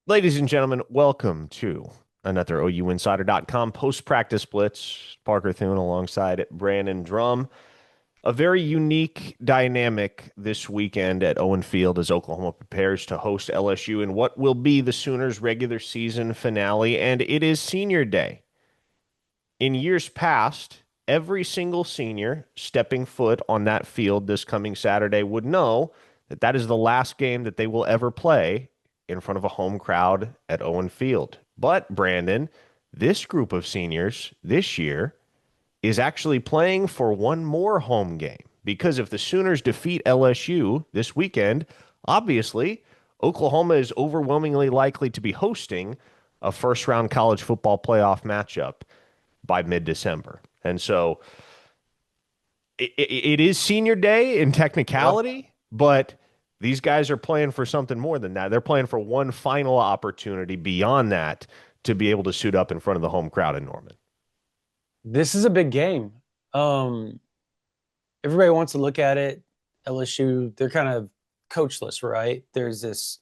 Ladies and gentlemen, welcome to another OUinsider.com post-practice blitz. Parker Thune alongside Brandon Drum. A very unique dynamic this weekend at Owen Field as Oklahoma prepares to host LSU in what will be the Sooners' regular season finale, and it is senior day. In years past, every single senior stepping foot on that field this coming Saturday would know that that is the last game that they will ever play in front of a home crowd at Owen Field. But, Brandon, this group of seniors this year is actually playing for one more home game because if the Sooners defeat LSU this weekend, obviously Oklahoma is overwhelmingly likely to be hosting a first round college football playoff matchup by mid-December. And so it is senior day in Yep. technicality, but these guys are playing for something more than that. They're playing for one final opportunity beyond that to be able to suit up in front of the home crowd in Norman. This is a big game. Um, Everybody wants to look at it. LSU, they're kind of coachless, right? There's this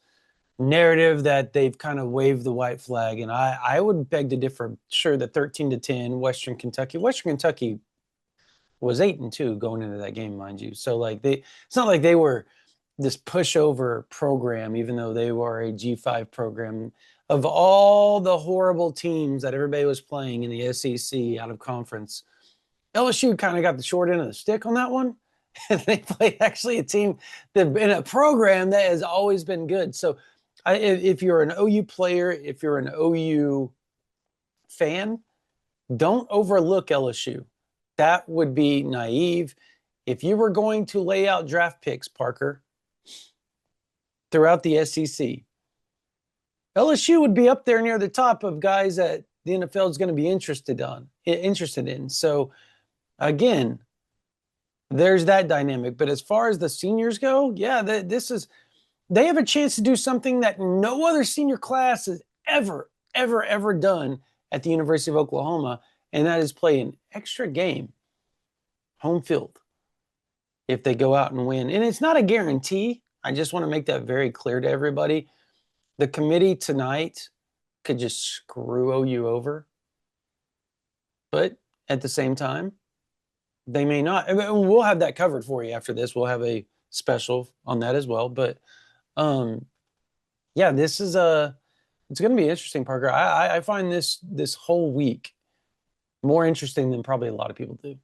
narrative that they've kind of waved the white flag, and I would beg to differ. Sure, the 13-10 Western Kentucky was 8-2 going into that game, mind you. So like it's not like they were this pushover program, even though they were a G5 program. Of all the horrible teams that everybody was playing in the SEC out of conference, LSU kind of got the short end of the stick on that one. And they played actually a team that in a program that has always been good. So if you're an OU player, if you're an OU fan, don't overlook LSU. That would be naive. If you were going to lay out draft picks, Parker, throughout the SEC, LSU would be up there near the top of guys that the NFL is going to be interested in. So again, there's that dynamic. But as far as the seniors go, yeah, they have a chance to do something that no other senior class has ever done at the University of Oklahoma, and that is play an extra game, home field, if they go out and win. And it's not a guarantee. I just want to make that very clear to everybody. The committee tonight could just screw OU over, but at the same time, they may not. I mean, we'll have that covered for you after this. We'll have a special on that as well. But um, yeah, it's going to be interesting, Parker. I find this whole week more interesting than probably a lot of people do.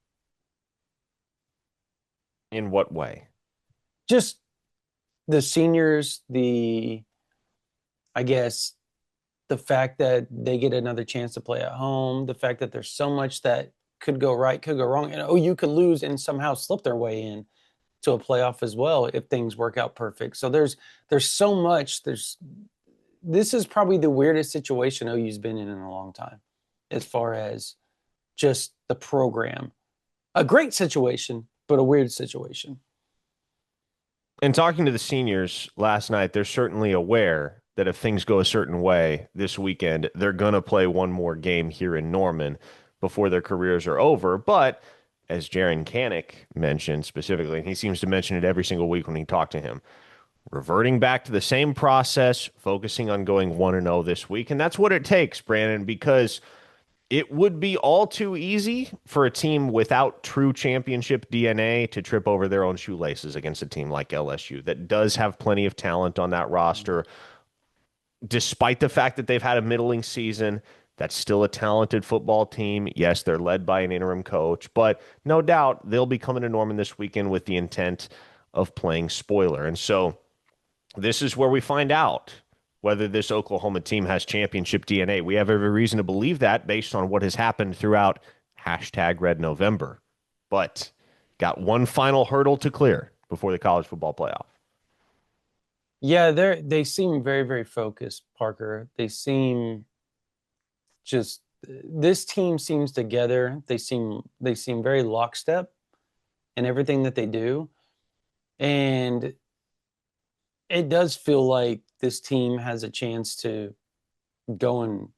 In what way? Just the seniors, I guess the fact that they get another chance to play at home, the fact that there's so much that could go right, could go wrong, and OU could lose and somehow slip their way in to a playoff as well if things work out perfect. So there's so much. This is probably the weirdest situation OU's been in a long time, as far as just the program. A great situation, but a weird situation. In talking to the seniors last night, they're certainly aware that if things go a certain way this weekend, they're going to play one more game here in Norman before their careers are over. But as Jaron Kanik mentioned specifically, and he seems to mention it every single week when he talked to him, reverting back to the same process, focusing on going 1-0 this week. And that's what it takes, Brandon, because it would be all too easy for a team without true championship DNA to trip over their own shoelaces against a team like LSU that does have plenty of talent on that roster. Despite the fact that they've had a middling season, that's still a talented football team. Yes, they're led by an interim coach, but no doubt they'll be coming to Norman this weekend with the intent of playing spoiler. And so this is where we find out whether this Oklahoma team has championship DNA. We have every reason to believe that based on what has happened throughout hashtag Red November. But got one final hurdle to clear before the college football playoff. Yeah, they seem very, very focused, Parker. They seem just this team seems together. They seem very lockstep in everything that they do. And it does feel like this team has a chance to go and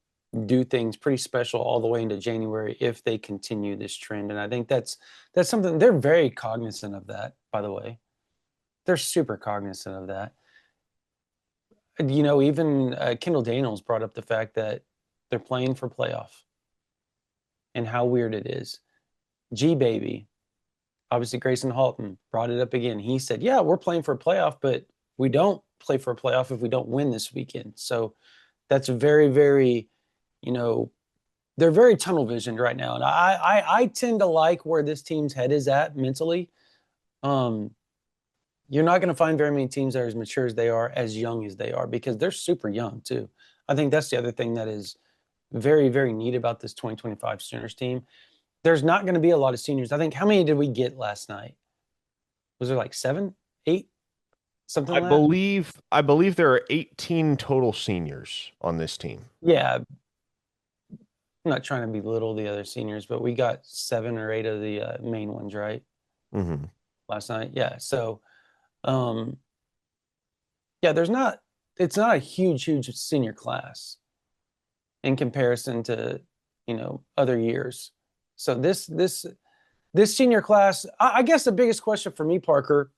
do things pretty special all the way into January if they continue this trend. And I think that's something they're very cognizant of that, by the way. They're super cognizant of that. Even Kendall Daniels brought up the fact that they're playing for playoff and how weird it is. G Baby, obviously Grayson Halton brought it up again. He said, "Yeah, we're playing for a playoff, but we don't play for a playoff if we don't win this weekend." So that's very, very, you know, they're very tunnel visioned right now, and I tend to like where this team's head is at mentally. Um, you're not going to find very many teams that are as mature as they are, as young as they are, because they're super young too. I think that's the other thing that is very, very neat about this 2025 Sooners team. There's not going to be a lot of seniors. I think how many did we get last night? Was there like seven, eight, something I like that? believe I believe there are 18 total seniors on this team. Yeah, I'm not trying to belittle the other seniors, but we got seven or eight of the main ones, right? Hmm. Last night. Yeah. So, um, yeah, it's not a huge, huge senior class in comparison to, other years. So this senior class, I guess the biggest question for me, Parker,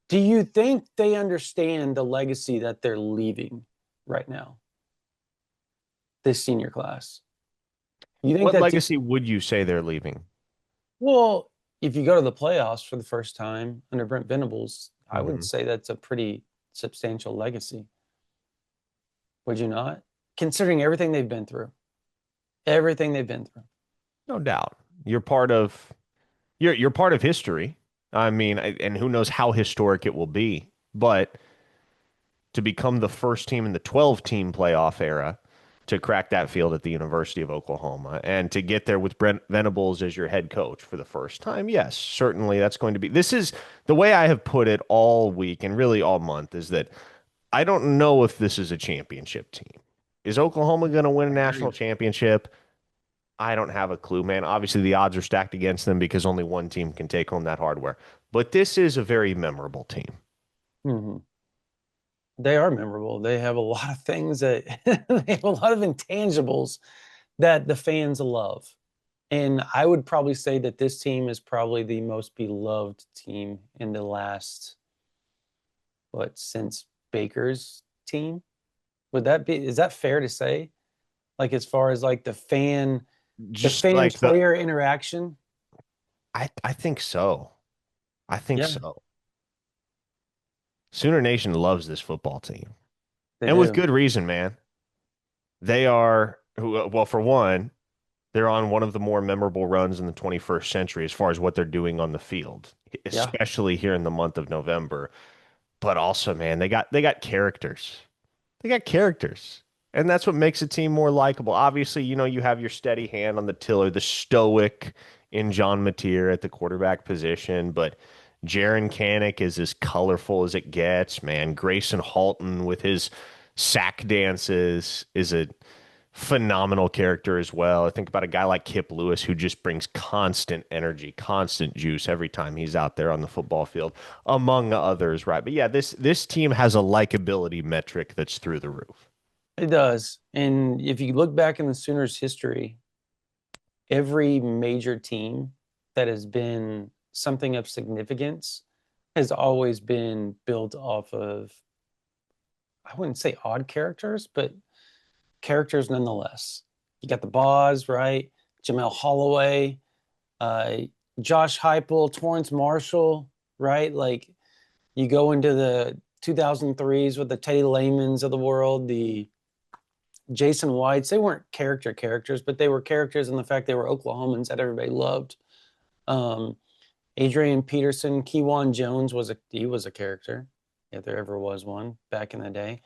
do you think they understand the legacy that they're leaving right now? This senior class. You think What that legacy would you say they're leaving? well, if you go to the playoffs for the first time under Brent Venables, I would Hmm. say that's a pretty substantial legacy. Would you not? Considering everything they've been through, everything they've been through. No doubt. You're part of you're part of history. I mean, and who knows how historic it will be, but to become the first team in the 12 team playoff era to crack that field at the University of Oklahoma and to get there with Brent Venables as your head coach for the first time. Yes, certainly that's going to be. This is the way I have put it all week and really all month is that I don't know if this is a championship team. Is Oklahoma going to win a I agree. national championship? I don't have a clue, man. Obviously, the odds are stacked against them because only one team can take home that hardware. But this is a very memorable team. Mhm. They are memorable. They have a lot of things that they have a lot of intangibles that the fans love. And I would probably say that this team is probably the most beloved team in the last, since Baker's team? Is that fair to say? Like as far as like the Just fan like the, player interaction? I think so. I think Yeah, so. Sooner Nation loves this football team, they and with do. good reason, man. They are, well, for one, they're on one of the more memorable runs in the 21st century as far as what they're doing on the field, Yeah. especially here in the month of November. But also, man, they got characters. They got characters. And that's what makes a team more likable. Obviously, you have your steady hand on the tiller, the stoic in John Mateer at the quarterback position, but Jaron Kanik is as colorful as it gets, man. Grayson Halton with his sack dances is a phenomenal character as well. I think about a guy like Kip Lewis who just brings constant energy, constant juice every time he's out there on the football field, among others, right? But yeah, this team has a likability metric that's through the roof. It does. And if you look back in the Sooners' history, every major team that has been something of significance has always been built off of, I wouldn't say odd characters, but characters nonetheless. You got the Boz, right? Jamel Holloway, uh, Josh Heupel, Torrance Marshall, right? Like you go into the 2003s with the Teddy Lamans of the world, the Jason Whites. They weren't characters, but they were characters in the fact they were Oklahomans that everybody loved. Um, Adrian Peterson, Kewan Jones was a character, if there ever was one back in the day.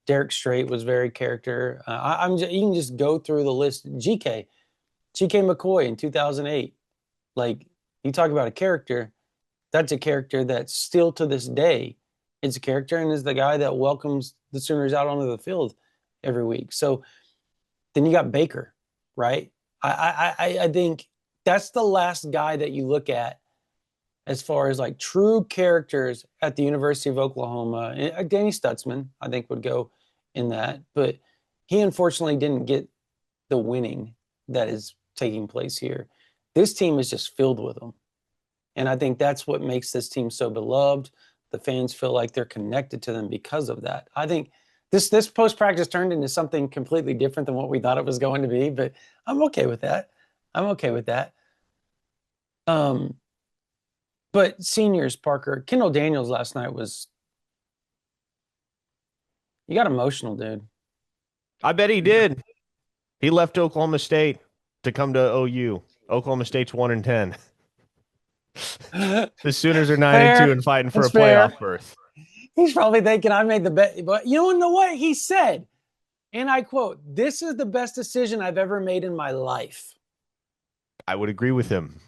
Derek Strait was very character. You can just go through the list. GK McCoy in 2008. Like you talk about a character, that's a character that still to this day is a character and is the guy that welcomes the Sooners out onto the field every week. So then you got Baker, right? I think that's the last guy that you look at as far as like true characters at the University of Oklahoma. Danny Stutzman, I think, would go in that, but he unfortunately didn't get the winning that is taking place here. This team is just filled with them. And I think that's what makes this team so beloved. The fans feel like they're connected to them because of that. I think this post practice turned into something completely different than what we thought it was going to be, but I'm okay with that. I'm okay with that. Um, but seniors, Parker, Kendall Daniels last night was you got emotional, dude. I bet he did. He left Oklahoma State to come to OU. Oklahoma State's 1-10. The Sooners are 9-2 Fair. and fighting for That's a fair. playoff berth. He's probably thinking I made the bet, but you don't know what he said. And I quote, "This is the best decision I've ever made in my life." I would agree with him.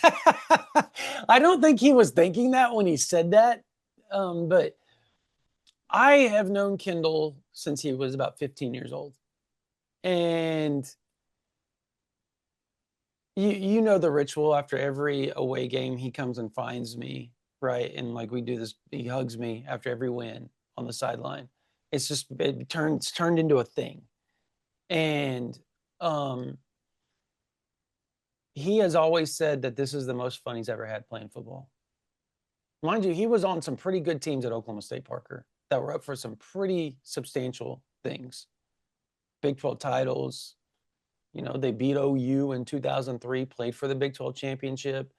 I don't think he was thinking that when he said that. But I have known Kendall since he was about 15 years old. And you know the ritual after every away game, he comes and finds me, right? And like we do this, he hugs me after every win on the sideline. It's just turned into a thing. And um he has always said that this is the most fun he's ever had playing football. Mind you, he was on some pretty good teams at Oklahoma State, Parker, that were up for some pretty substantial things. Big 12 titles. You know, they beat OU in 2003, played for the Big 12 championship.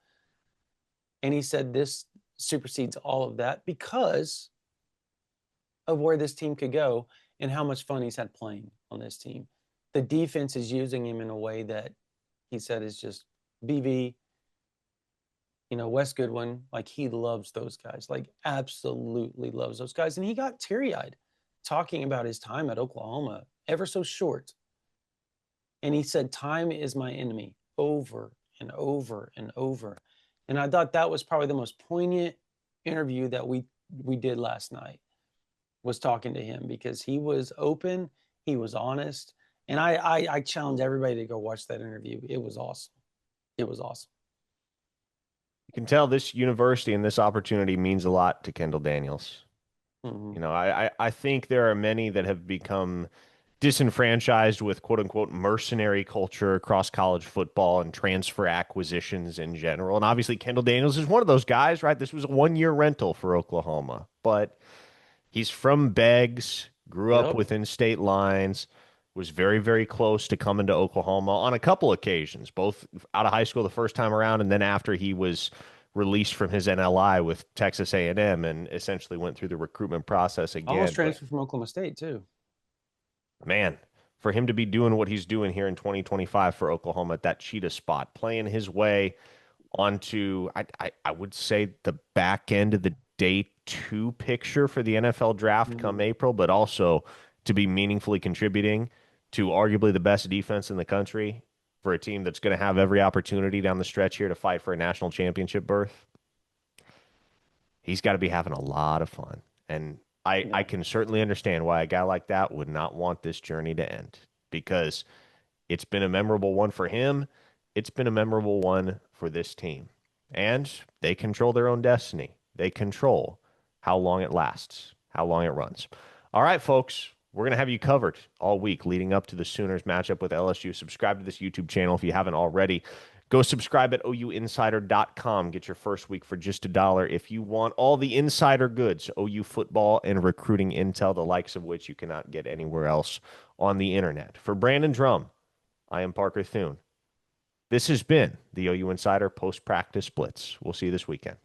And he said this supersedes all of that because of where this team could go and how much fun he's had playing on this team. The defense is using him in a way that he said is just BV, Wes Goodwin, like he loves those guys, like absolutely loves those guys. And he got teary eyed talking about his time at Oklahoma, ever so short. And he said, "Time is my enemy," over and over and over. And I thought that was probably the most poignant interview that we did last night, was talking to him, because he was open, he was honest. And I challenge everybody to go watch that interview. It was awesome. It was awesome. You can tell this university and this opportunity means a lot to Kendall Daniels. Mm-hmm. I think there are many that have become disenfranchised with quote unquote mercenary culture across college football and transfer acquisitions in general. And obviously, Kendall Daniels is one of those guys, right? This was a 1 year rental for Oklahoma, but he's from Beggs, grew up Yep. within state lines, was very, very close to coming to Oklahoma on a couple occasions, both out of high school the first time around and then after he was released from his NLI with Texas A&M and essentially went through the recruitment process Almost again. But transferred from Oklahoma State too. man, for him to be doing what he's doing here in 2025 for Oklahoma at that cheetah spot, playing his way onto, I would say, the back end of the day two picture for the NFL draft come Mm-hmm. April, but also to be meaningfully contributing to arguably the best defense in the country for a team that's going to have every opportunity down the stretch here to fight for a national championship berth. He's got to be having a lot of fun. And I Yeah. can certainly understand why a guy like that would not want this journey to end, because it's been a memorable one for him. It's been a memorable one for this team. And they control their own destiny. They control how long it lasts, how long it runs. All right, folks, we're going to have you covered all week leading up to the Sooners matchup with LSU. Subscribe to this YouTube channel if you haven't already. Go subscribe at OUinsider.com. Get your first week for just $1 if you want all the insider goods, OU football and recruiting intel, the likes of which you cannot get anywhere else on the internet. For Brandon Drum, I am Parker Thune. This has been the OU Insider Post Practice Blitz. We'll see you this weekend.